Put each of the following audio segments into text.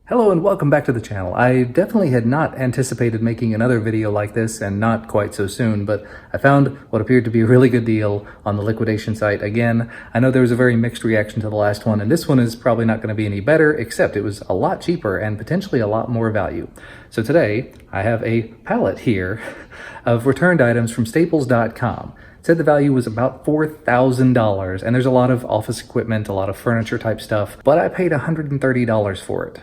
Hello and welcome back to the channel. I definitely had not anticipated making another video like this, and not quite so soon, but I found what appeared to be a really good deal on the liquidation site again. I know there was a very mixed reaction to the last one, and this one is probably not going to be any better, except it was a lot cheaper and potentially a lot more value. So today, I have a pallet here of returned items from Staples.com. Said the value was about $4,000, and there's a lot of office equipment, a lot of furniture type stuff, but I paid $130 for it.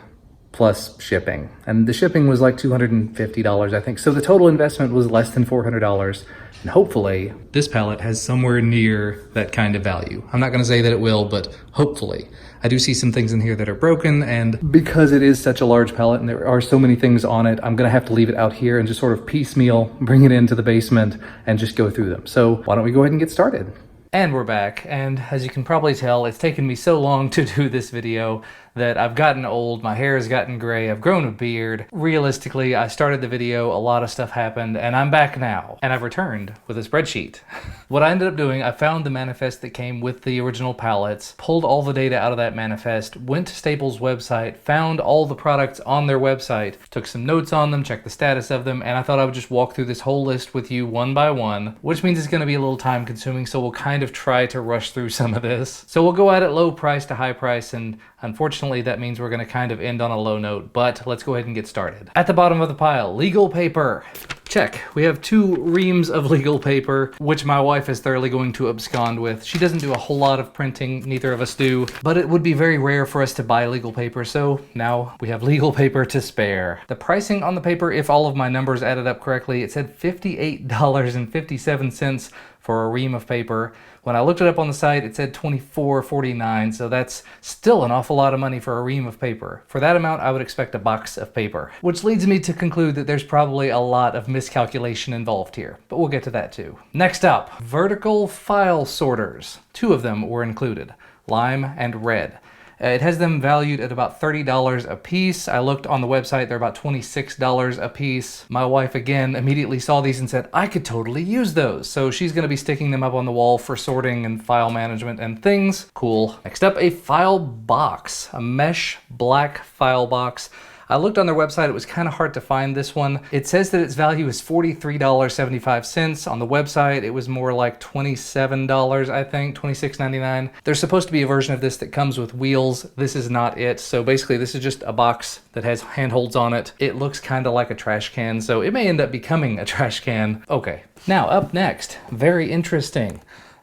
Plus shipping. And the shipping was like $250, I think. So the total investment was less than $400. And hopefully, this pallet has somewhere near that kind of value. I'm not gonna say that it will, but hopefully. I do see some things in here that are broken, and because it is such a large pallet and there are so many things on it, I'm gonna have to leave it out here and just sort of piecemeal, bring it into the basement and just go through them. So why don't we go ahead and get started? And we're back, and as you can probably tell, it's taken me so long to do this video that I've gotten old, my hair has gotten gray, I've grown a beard. Realistically, I started the video, a lot of stuff happened, and I'm back now. And I've returned with a spreadsheet. What I ended up doing, I found the manifest that came with the original pallets, pulled all the data out of that manifest, went to Staples' website, found all the products on their website, took some notes on them, checked the status of them, and I thought I would just walk through this whole list with you one by one, which means it's gonna be a little time consuming, so we'll kind of try to rush through some of this. So we'll go at it low price to high price, and unfortunately that means we're going to kind of end on a low note, but let's go ahead and get started. At the bottom of the pile, legal paper. Check. We have 2 reams of legal paper, which my wife is thoroughly going to abscond with. She doesn't do a whole lot of printing, neither of us do, but it would be very rare for us to buy legal paper, so now we have legal paper to spare. The pricing on the paper, if all of my numbers added up correctly, it said $58.57 for a ream of paper. When I looked it up on the site, it said $24.49, so that's still an awful lot of money for a ream of paper. For that amount, I would expect a box of paper, which leads me to conclude that there's probably a lot of miscalculation involved here, but we'll get to that too. Next up, vertical file sorters. 2 of them were included, lime and red. It has them valued at about $30 a piece. I looked on the website, they're about $26 a piece. My wife, again, immediately saw these and said, I could totally use those. So she's gonna be sticking them up on the wall for sorting and file management and things. Cool. Next up, a file box, a mesh black file box. I looked on their website, it was kind of hard to find this one. It says that its value is $43.75. On the website, it was more like $27, I think, $26.99. There's supposed to be a version of this that comes with wheels. This is not it. So basically, this is just a box that has handholds on it. It looks kind of like a trash can, so it may end up becoming a trash can. Okay. Now, up next, very interesting.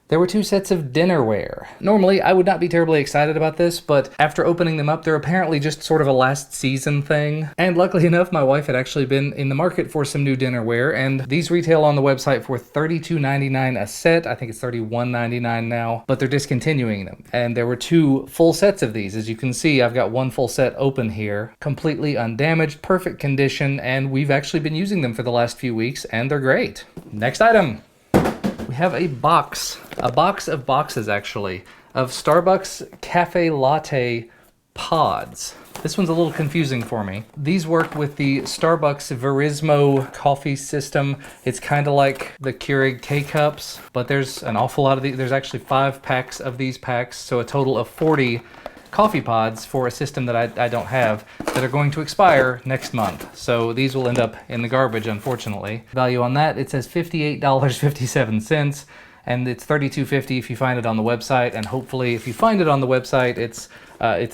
There were 2 sets of dinnerware. Normally, I would not be terribly excited about this, but after opening them up, they're apparently just sort of a last season thing. And luckily enough, my wife had actually been in the market for some new dinnerware, and these retail on the website for $32.99 a set. I think it's $31.99 now, but they're discontinuing them. And there were 2 full sets of these. As you can see, I've got 1 full set open here, completely undamaged, perfect condition, and we've actually been using them for the last few weeks, and they're great. Next item. We have a box of boxes actually, of Starbucks Cafe Latte pods. This one's a little confusing for me. These work with the Starbucks Verismo coffee system. It's kind of like the Keurig K-Cups, but there's an awful lot of these. There's actually 5 packs of these packs, so a total of 40 coffee pods for a system that I don't have that are going to expire next month. So these will end up in the garbage, unfortunately. Value on that, it says $58.57, and it's $32.50 if you find it on the website, and hopefully if you find it on the website, it's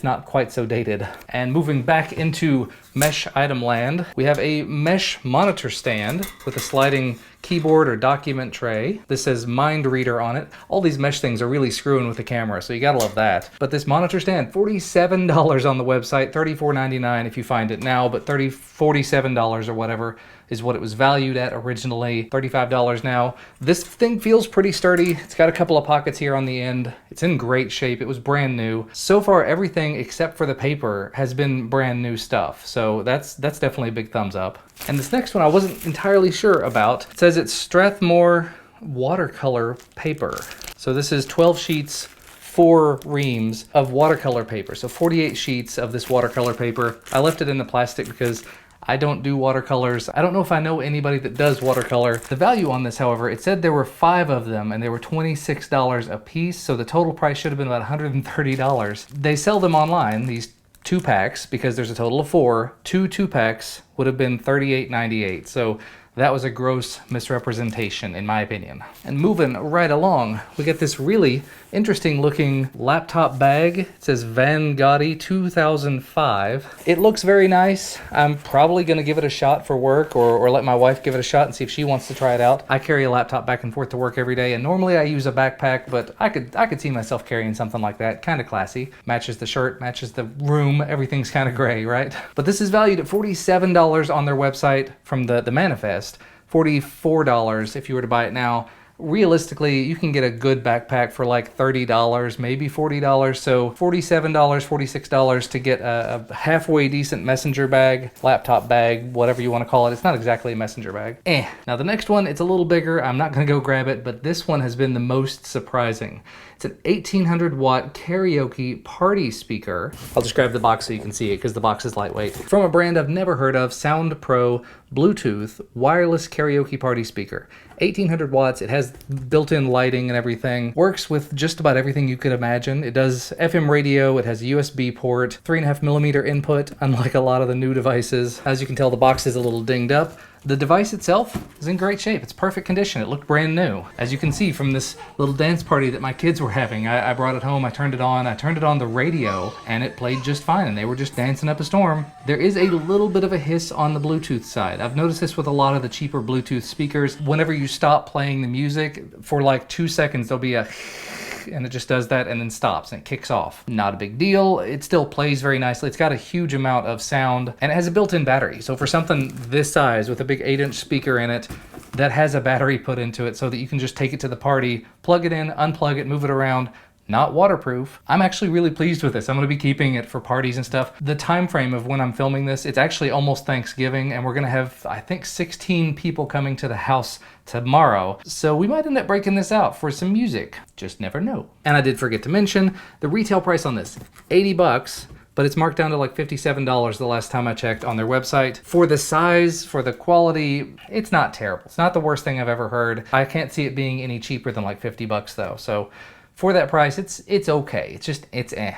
not quite so dated. And moving back into mesh item land, we have a mesh monitor stand with a sliding keyboard or document tray. This says Mind Reader on it. All these mesh things are really screwing with the camera, so you gotta love that. But this monitor stand, $47 on the website, $34.99 if you find it now, but $47 or whatever is what it was valued at originally, $35 now. This thing feels pretty sturdy. It's got a couple of pockets here on the end. It's in great shape. It was brand new. So far, everything except for the paper has been brand new stuff. So that's definitely a big thumbs up. And this next one I wasn't entirely sure about. It says it's Strathmore watercolor paper. So this is 12 sheets, 4 reams of watercolor paper. So 48 sheets of this watercolor paper. I left it in the plastic because I don't do watercolors. I don't know if I know anybody that does watercolor. The value on this, however, it said there were 5 of them and they were $26 a piece. So the total price should have been about $130. They sell them online, these 2 packs, because there's a total of 4, 2 packs would have been $38.98. So that was a gross misrepresentation, in my opinion. And moving right along, we get this really interesting looking laptop bag. It says Van Goghty 2005. It looks very nice. I'm probably gonna give it a shot for work, or let my wife give it a shot and see if she wants to try it out. I carry a laptop back and forth to work every day, and normally I use a backpack, but I could see myself carrying something like that. Kind of classy. Matches the shirt, matches the room, everything's kind of gray, right? But this is valued at $47 on their website from the manifest. $44 if you were to buy it now. Realistically, you can get a good backpack for like $30, maybe $40. So $47, $46 to get a halfway decent messenger bag, laptop bag, whatever you want to call it. It's not exactly a messenger bag. Now the next one, it's a little bigger. I'm not going to go grab it, but this one has been the most surprising. It's an 1800 watt karaoke party speaker. I'll just grab the box so you can see it because the box is lightweight. From a brand I've never heard of, Sound Pro Bluetooth wireless karaoke party speaker. 1800 watts, it has built-in lighting and everything. Works with just about everything you could imagine. It does FM radio, it has a USB port, 3.5mm input, unlike a lot of the new devices. As you can tell, the box is a little dinged up. The device itself is in great shape. It's perfect condition. It looked brand new. As you can see from this little dance party that my kids were having, I brought it home, I turned it on the radio, and it played just fine, and they were just dancing up a storm. There is a little bit of a hiss on the Bluetooth side. I've noticed this with a lot of the cheaper Bluetooth speakers. Whenever you stop playing the music, for like 2 seconds, there'll be a and it just does that and then stops and it kicks off. Not a big deal. It still plays very nicely. It's got a huge amount of sound and it has a built-in battery. So for something this size with a big 8-inch speaker in it that has a battery put into it so that you can just take it to the party, plug it in, unplug it, move it around. Not waterproof. I'm actually really pleased with this. I'm going to be keeping it for parties and stuff. The time frame of when I'm filming this, it's actually almost Thanksgiving, and we're going to have, I think, 16 people coming to the house tomorrow. So we might end up breaking this out for some music. Just never know. And I did forget to mention the retail price on this, $80. But it's marked down to like $57 the last time I checked on their website. For the size, for the quality, it's not terrible. It's not the worst thing I've ever heard. I can't see it being any cheaper than like $50 though. So for that price, it's okay. It's eh.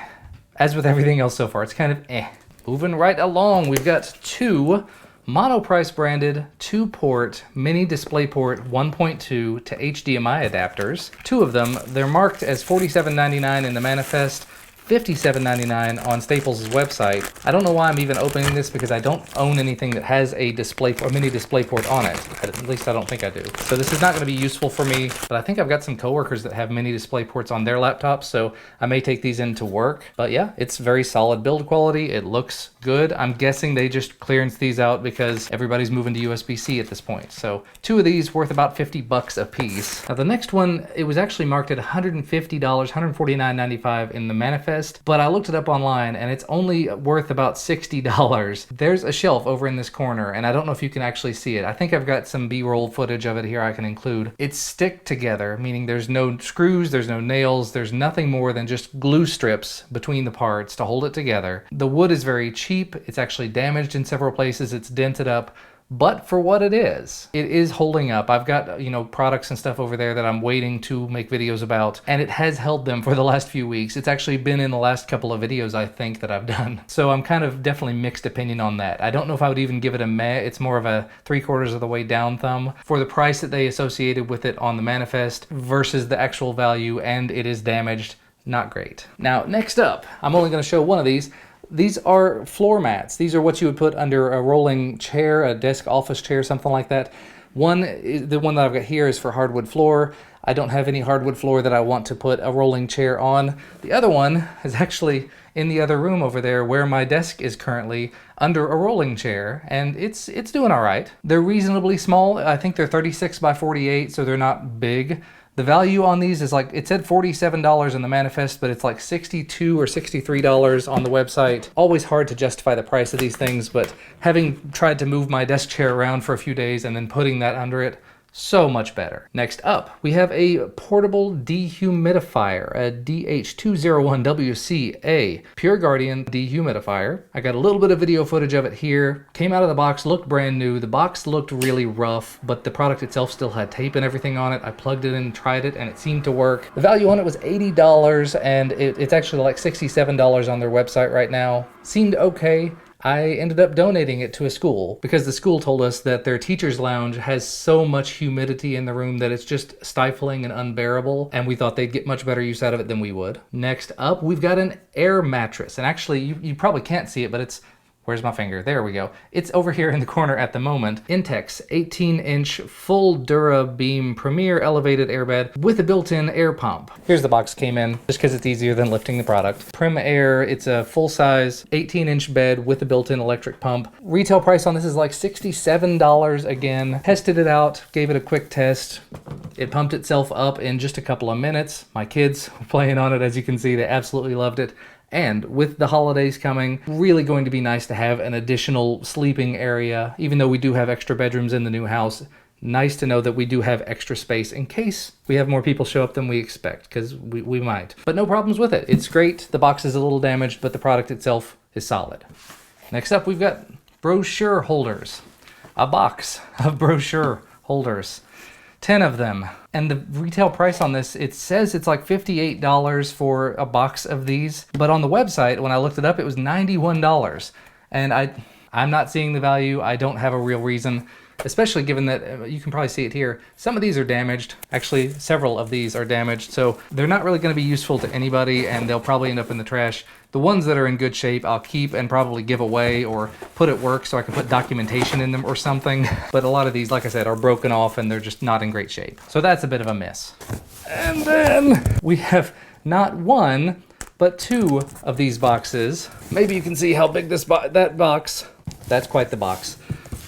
As with everything else so far, it's kind of eh. Moving right along, we've got 2 Monoprice branded 2-port mini DisplayPort 1.2 to HDMI adapters. 2 of them, they're marked as $47.99 in the manifest, $57.99 on Staples' website. I don't know why I'm even opening this because I don't own anything that has a mini DisplayPort on it. At least I don't think I do. So this is not going to be useful for me, but I think I've got some coworkers that have mini DisplayPorts on their laptops, so I may take these into work. But yeah, it's very solid build quality. It looks good. I'm guessing they just clearance these out because everybody's moving to USB-C at this point. So 2 of these worth about $50 a piece. Now the next one, it was actually marked at $150, $149.95 in the manifest. But I looked it up online and it's only worth about $60. There's a shelf over in this corner and I don't know if you can actually see it. I think I've got some B-roll footage of it here I can include. It's stick together, meaning there's no screws, there's no nails, there's nothing more than just glue strips between the parts to hold it together. The wood is very cheap. It's actually damaged in several places. It's dented up. But for what it is holding up. I've got, products and stuff over there that I'm waiting to make videos about, and it has held them for the last few weeks. It's actually been in the last couple of videos, I think, that I've done. So I'm kind of definitely mixed opinion on that. I don't know if I would even give it a meh. It's more of a 3/4 of the way down thumb for the price that they associated with it on the manifest versus the actual value, and it is damaged. Not great. Now, next up, I'm only going to show one of these. These are floor mats. These are what you would put under a rolling chair, a desk office chair, something like that. The one that I've got here is for hardwood floor. I don't have any hardwood floor that I want to put a rolling chair on. The other one is actually in the other room over there where my desk is currently under a rolling chair, and it's doing all right. They're reasonably small. I think they're 36 by 48, so they're not big. The value on these is like, it said $47 in the manifest, but it's like $62 or $63 on the website. Always hard to justify the price of these things, but having tried to move my desk chair around for a few days and then putting that under it, So much better. Next up, we have a portable dehumidifier, a DH201WCA Pure Guardian dehumidifier. I got a little bit of video footage of it here. Came out of the box, looked brand new. The box looked really rough, but the product itself still had tape and everything on it. I plugged it in, tried it, and it seemed to work. The value on it was $80, and it's actually like $67 on their website right now. Seemed okay. I ended up donating it to a school because the school told us that their teacher's lounge has so much humidity in the room that it's just stifling and unbearable, and we thought they'd get much better use out of it than we would. Next up, we've got an air mattress, and actually you probably can't see it, but it's, where's my finger? There we go. It's over here in the corner at the moment. Intex 18-inch full Dura Beam Premier elevated airbed with a built-in air pump. Here's the box came in, just because it's easier than lifting the product. Prim Air, it's a full-size 18-inch bed with a built-in electric pump. Retail price on this is like $67 again. Tested it out, gave it a quick test. It pumped itself up in just a couple of minutes. My kids were playing on it, as you can see. They absolutely loved it. And with the holidays coming, really going to be nice to have an additional sleeping area. Even though we do have extra bedrooms in the new house, nice to know that we do have extra space in case we have more people show up than we expect, because we might. But no problems with it. It's great. The box is a little damaged, but the product itself is solid. Next up, we've got brochure holders. A box of brochure holders. 10 of them. And the retail price on this, it says it's like $58 for a box of these. But on the website, when I looked it up, it was $91. And I'm not seeing the value. I don't have a real reason, especially given that you can probably see it here. Some of these are damaged. Actually, several of these are damaged. So they're not really going to be useful to anybody, and they'll probably end up in the trash. The ones that are in good shape, I'll keep and probably give away or put at work so I can put documentation in them or something. But a lot of these, like I said, are broken off and they're just not in great shape. So that's a bit of a miss. And then we have not one, but two of these boxes. Maybe you can see how big that box, that's quite the box.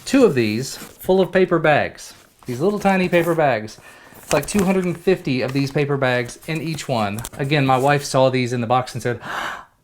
Two of these full of paper bags. These little tiny paper bags. It's like 250 of these paper bags in each one. Again, my wife saw these in the box and said,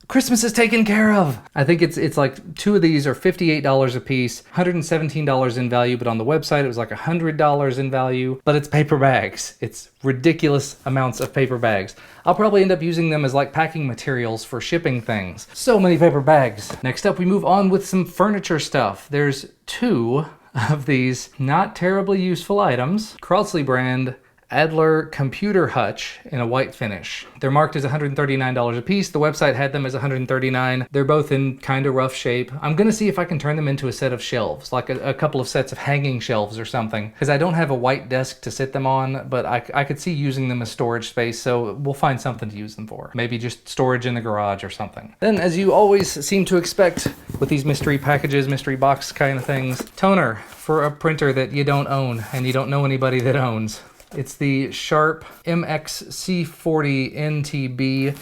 Christmas is taken care of. I think it's like two of these are $58 a piece, $117 in value, but on the website it was like $100 in value, but it's paper bags. It's ridiculous amounts of paper bags. I'll probably end up using them as like packing materials for shipping things. So many paper bags. Next up, we move on with some furniture stuff. There's two of these not terribly useful items. Crosley brand Adler computer hutch in a white finish. They're marked as $139 a piece. The website had them as $139. They're both in kind of rough shape. I'm gonna see if I can turn them into a set of shelves, like a couple of sets of hanging shelves or something, because I don't have a white desk to sit them on, but I could see using them as storage space, so we'll find something to use them for. Maybe just storage in the garage or something. Then, as you always seem to expect with these mystery packages, mystery box kind of things, toner for a printer that you don't own and you don't know anybody that owns. It's the Sharp MXC40 NTB.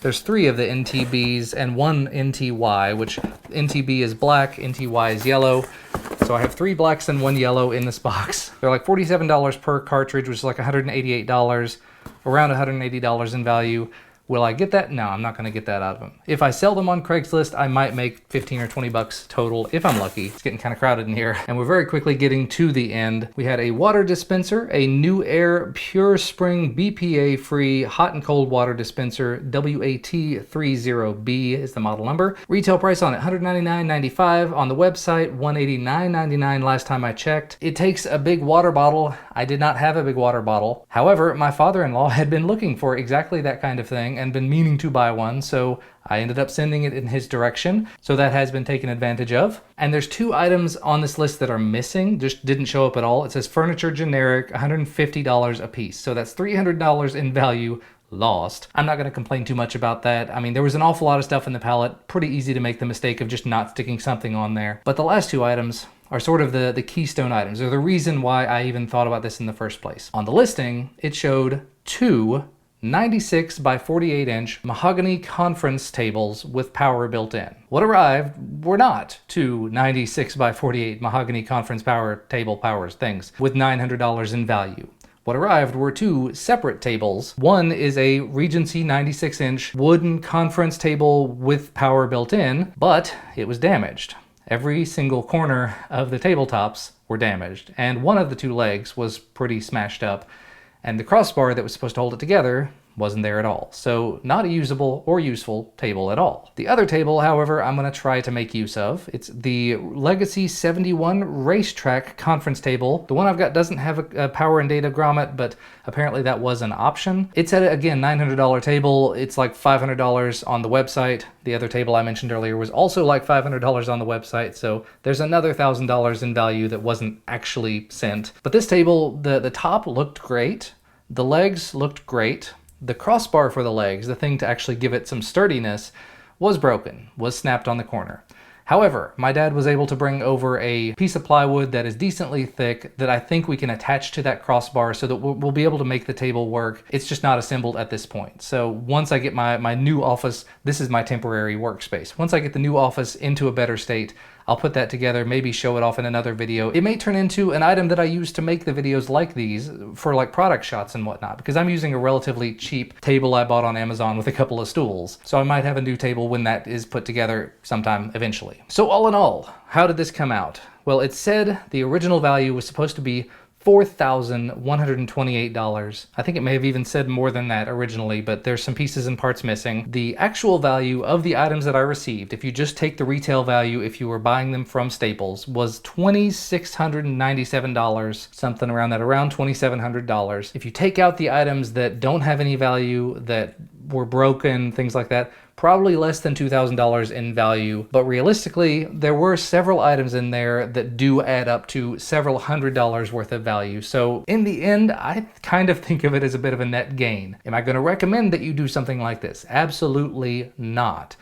There's three of the NTBs and one NTY, which NTB is black, NTY is yellow. So I have three blacks and one yellow in this box. They're like $47 per cartridge, which is like $188, around $180 in value. Will I get that? No, I'm not going to get that out of them. If I sell them on Craigslist, I might make 15 or 20 bucks total if I'm lucky. It's getting kind of crowded in here. And we're very quickly getting to the end. We had a water dispenser, a New Air Pure Spring BPA-free hot and cold water dispenser. WAT30B is the model number. Retail price on it, $199.95. On the website, $189.99 last time I checked. It takes a big water bottle. I did not have a big water bottle. However, my father-in-law had been looking for exactly that kind of thing and been meaning to buy one, so I ended up sending it in his direction. So that has been taken advantage of. And there's two items on this list that are missing, just didn't show up at all. It says furniture generic, $150 a piece. So that's $300 in value lost. I'm not going to complain too much about that. I mean, there was an awful lot of stuff in the pallet. Pretty easy to make the mistake of just not sticking something on there. But the last two items are sort of the keystone items. They're the reason why I even thought about this in the first place. On the listing, it showed two 96 by 48 inch mahogany conference tables with power built in. What arrived were not two 96 by 48 mahogany conference power table powers things with $900 in value. What arrived were two separate tables. One is a Regency 96 inch wooden conference table with power built in, but it was damaged. Every single corner of the tabletops were damaged, and one of the two legs was pretty smashed up, and the crossbar that was supposed to hold it together wasn't there at all. So not a usable or useful table at all. The other table, however, I'm going to try to make use of. It's the Legacy 71 Racetrack Conference Table. The one I've got doesn't have a power and data grommet, but apparently that was an option. It's at, again, $900 table. It's like $500 on the website. The other table I mentioned earlier was also like $500 on the website, so there's another $1,000 in value that wasn't actually sent. But this table, the top looked great. The legs looked great. The crossbar for the legs, the thing to actually give it some sturdiness, was broken, was snapped on the corner. However, my dad was able to bring over a piece of plywood that is decently thick that I think we can attach to that crossbar so that we'll be able to make the table work. It's just not assembled at this point. So once I get my new office, this is my temporary workspace. Once I get the new office into a better state, I'll put that together, maybe show it off in another video. It may turn into an item that I use to make the videos like these for like product shots and whatnot, because I'm using a relatively cheap table I bought on Amazon with a couple of stools. So I might have a new table when that is put together sometime eventually. So all in all, how did this come out? Well, it said the original value was supposed to be $4,128. I think it may have even said more than that originally, but there's some pieces and parts missing. The actual value of the items that I received, if you just take the retail value, if you were buying them from Staples, was $2,697, something around that, around $2,700. If you take out the items that don't have any value, that were broken, things like that, probably less than $2,000 in value, but realistically, there were several items in there that do add up to several $100s worth of value. So in the end, I kind of think of it as a bit of a net gain. Am I going to recommend that you do something like this? Absolutely not.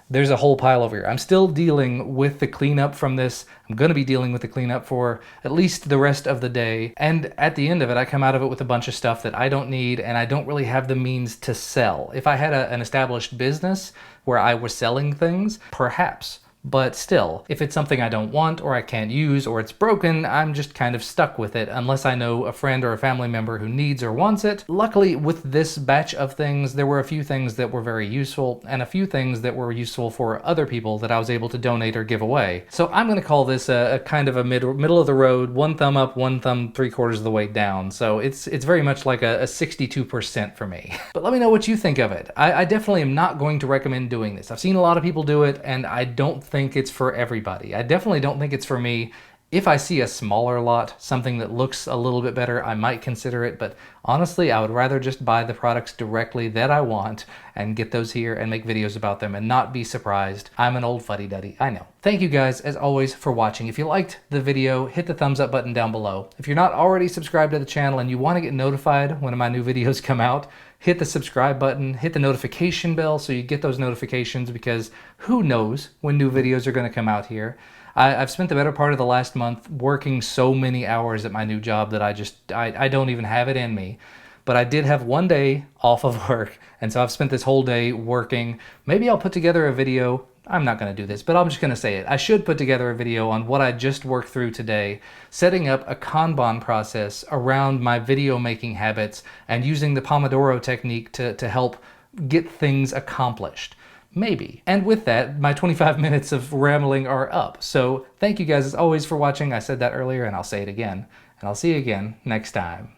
There's a whole pile over here. I'm still dealing with the cleanup from this. I'm going to be dealing with the cleanup for at least the rest of the day. And at the end of it, I come out of it with a bunch of stuff that I don't need and I don't really have the means to sell. If I had an established business where I was selling things, perhaps. But still, if it's something I don't want or I can't use or it's broken, I'm just kind of stuck with it unless I know a friend or a family member who needs or wants it. Luckily, with this batch of things, there were a few things that were very useful and a few things that were useful for other people that I was able to donate or give away. So I'm going to call this a kind of a middle of the road, one thumb up, one thumb 3/4 of the way down. So it's very much like a 62% for me. But let me know what you think of it. I definitely am not going to recommend doing this. I've seen a lot of people do it and I don't think it's for everybody. I definitely don't think it's for me. If I see a smaller lot, something that looks a little bit better, I might consider it, but honestly, I would rather just buy the products directly that I want and get those here and make videos about them and not be surprised. I'm an old fuddy-duddy, I know. Thank you guys, as always, for watching. If you liked the video, hit the thumbs up button down below. If you're not already subscribed to the channel and you want to get notified when my new videos come out, hit the subscribe button, hit the notification bell so you get those notifications, because who knows when new videos are going to come out here. I've spent the better part of the last month working so many hours at my new job that I don't even have it in me. But I did have one day off of work, and so I've spent this whole day working. Maybe I'll put together a video. I'm not going to do this, but I'm just going to say it. I should put together a video on what I just worked through today, setting up a Kanban process around my video making habits and using the Pomodoro technique to help get things accomplished. Maybe. And with that, my 25 minutes of rambling are up. So thank you guys as always for watching. I said that earlier and I'll say it again. And I'll see you again next time.